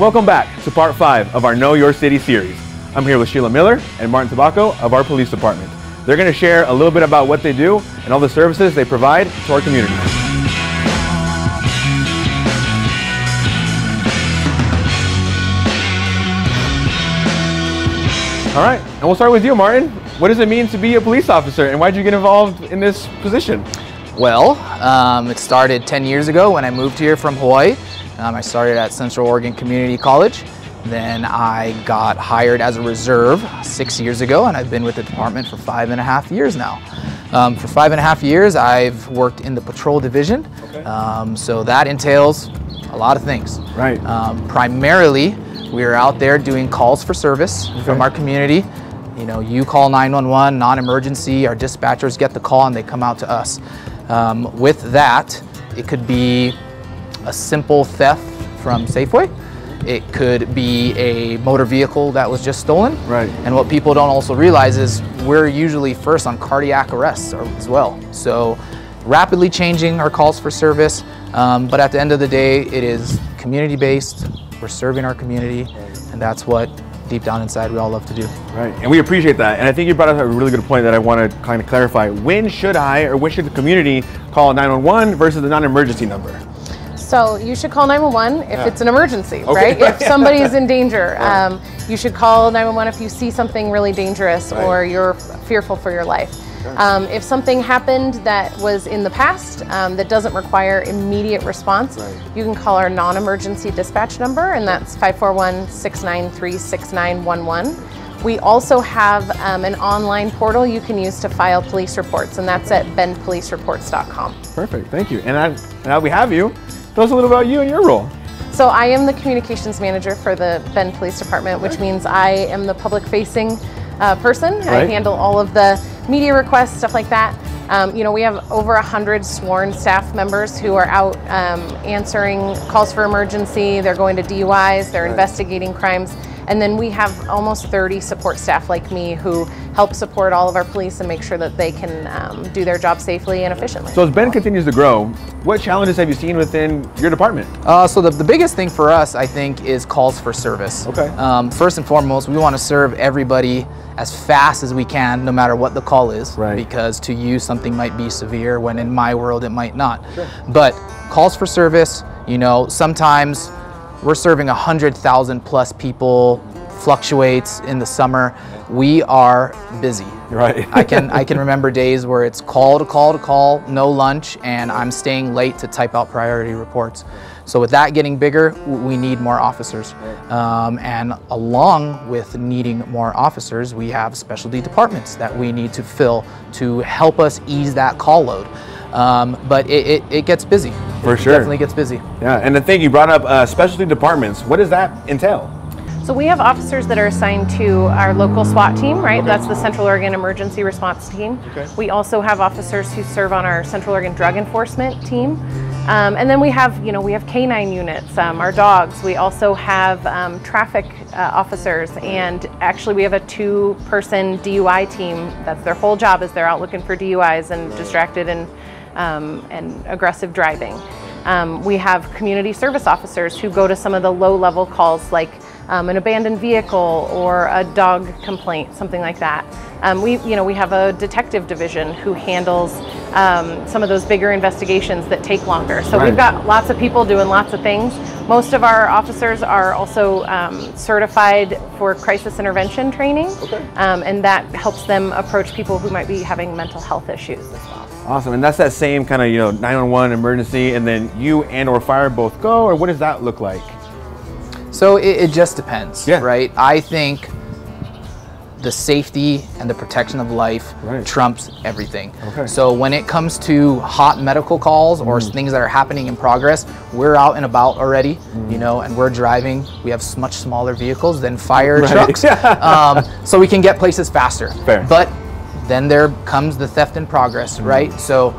Welcome back to part 5 of our Know Your City series. I'm here with Shelia Miller and Martin Tabaco of our police department. They're going to share a little bit about what they do and all the services they provide to our community. All right, and we'll start with you, Martin. What does it mean to be a police officer, and why did you get involved in this position? Well, it started 10 years ago when I moved here from Hawaii. I started at Central Oregon Community College. Then I got hired as a reserve 6 years ago, and I've been with the department for 5.5 years now. For 5.5 years, I've worked in the patrol division. Okay. So that entails a lot of things. Right. Primarily, we are out there doing calls for service from our community. You know, you call 911, non-emergency, our dispatchers get the call and they come out to us. With that, it could be a simple theft from Safeway. It could be a motor vehicle that was just stolen. Right. And what people don't also realize is we're usually first on cardiac arrests as well. So rapidly changing our calls for service, but at the end of the day, it is community-based. We're serving our community, and that's what deep down inside we all love to do. Right, and we appreciate that. And I think you brought up a really good point that I want to kind of clarify. When should I, or when should the community call 911 versus the non-emergency number? So you should call 911 if it's an emergency, right? If somebody's in danger. You should call 911 if you see something really dangerous or you're fearful for your life. If something happened that was in the past that doesn't require immediate response, you can call our non-emergency dispatch number, and that's 541-693-6911. We also have an online portal you can use to file police reports, and that's at benpolicereports.com. Perfect, thank you. And now we have you. Tell us a little about you and your role. So I am the communications manager for the Bend Police Department, which means I am the public-facing person. I handle all of the media requests, stuff like that. You know, we have over 100 sworn staff members who are out answering calls for emergency. They're going to DUIs, they're investigating crimes. And then we have almost 30 support staff like me who help support all of our police and make sure that they can do their job safely and efficiently. So as Bend continues to grow, what challenges have you seen within your department? So the biggest thing for us, I think, is calls for service. Okay. First and foremost, we want to serve everybody as fast as we can, no matter what the call is, because to you something might be severe when in my world it might not. Sure. But calls for service, you know, sometimes we're serving 100,000 plus people, fluctuates in the summer. We are busy. Right. I can remember days where it's call to call to call, no lunch, and I'm staying late to type out priority reports. So with that getting bigger, we need more officers. And along with needing more officers, we have specialty departments that we need to fill to help us ease that call load. But it gets busy. For sure. It definitely gets busy. Yeah, and the thing you brought up, specialty departments, what does that entail? So we have officers that are assigned to our local SWAT team, right? That's the Central Oregon Emergency Response Team. We also have officers who serve on our Central Oregon Drug Enforcement team. And then we have, you know, we have canine units, our dogs. We also have traffic officers, and actually we have a 2-person DUI team. That's their whole job, is they're out looking for DUIs and distracted and aggressive driving. We have community service officers who go to some of the low-level calls, like an abandoned vehicle or a dog complaint, something like that. We have a detective division who handles some of those bigger investigations that take longer. So we've got lots of people doing lots of things. Most of our officers are also certified for crisis intervention training, and that helps them approach people who might be having mental health issues as well. Awesome, and that's that same kind of, you know, 911 emergency, and then you and or fire both go, or what does that look like? So it just depends, right? I think the safety and the protection of life trumps everything. So when it comes to hot medical calls or things that are happening in progress, we're out and about already, you know, and we're driving. We have much smaller vehicles than fire trucks, so we can get places faster. But then there comes the theft in progress, right? So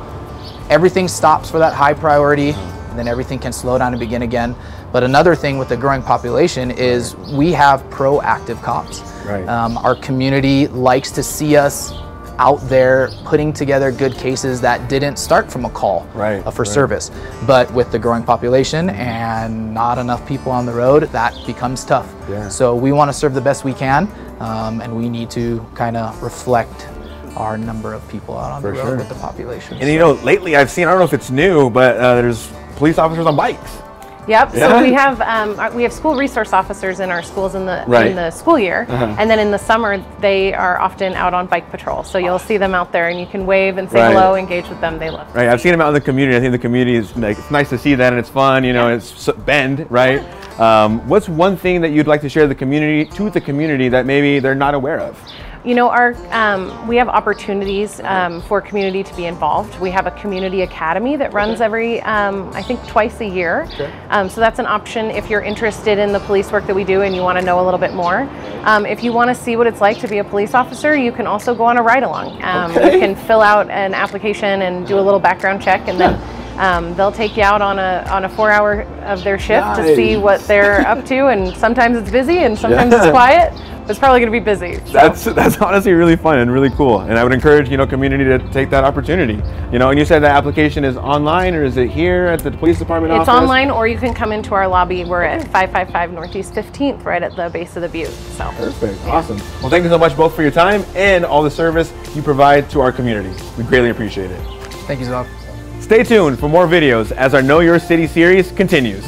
everything stops for that high priority, and then everything can slow down and begin again. But another thing with the growing population is we have proactive cops. Our community likes to see us out there putting together good cases that didn't start from a call for service. But with the growing population and not enough people on the road, that becomes tough. So we want to serve the best we can, and we need to kind of reflect our number of people out on the road with the population. And you know, lately I've seen, I don't know if it's new, but there's police officers on bikes. Yep. So we have school resource officers in our schools in the school year, and then in the summer they are often out on bike patrol. So you'll see them out there, and you can wave and say hello, engage with them. They love it. I've seen them out in the community. I think the community is like, it's nice to see that, and it's fun. You know, it's Bend, right? What's one thing that you'd like to share the community that maybe they're not aware of? You know, we have opportunities for community to be involved. We have a community academy that runs every, I think, twice a year. So that's an option if you're interested in the police work that we do and you want to know a little bit more. If you want to see what it's like to be a police officer, you can also go on a ride-along. You can fill out an application and do a little background check, and then they'll take you out on a 4-hour of their shift to see what they're up to. And sometimes it's busy and sometimes it's quiet. It's probably going to be busy. So. That's honestly really fun and really cool, and I would encourage, you know, community to take that opportunity. You know, and you said that application is online, or is it here at the police department office? It's online, or you can come into our lobby. We're at 555 Northeast 15th, right at the base of the butte. So perfect, awesome. Well, thank you so much both for your time and all the service you provide to our community. We greatly appreciate it. Thank you, Zob. Stay tuned for more videos as our Know Your City series continues.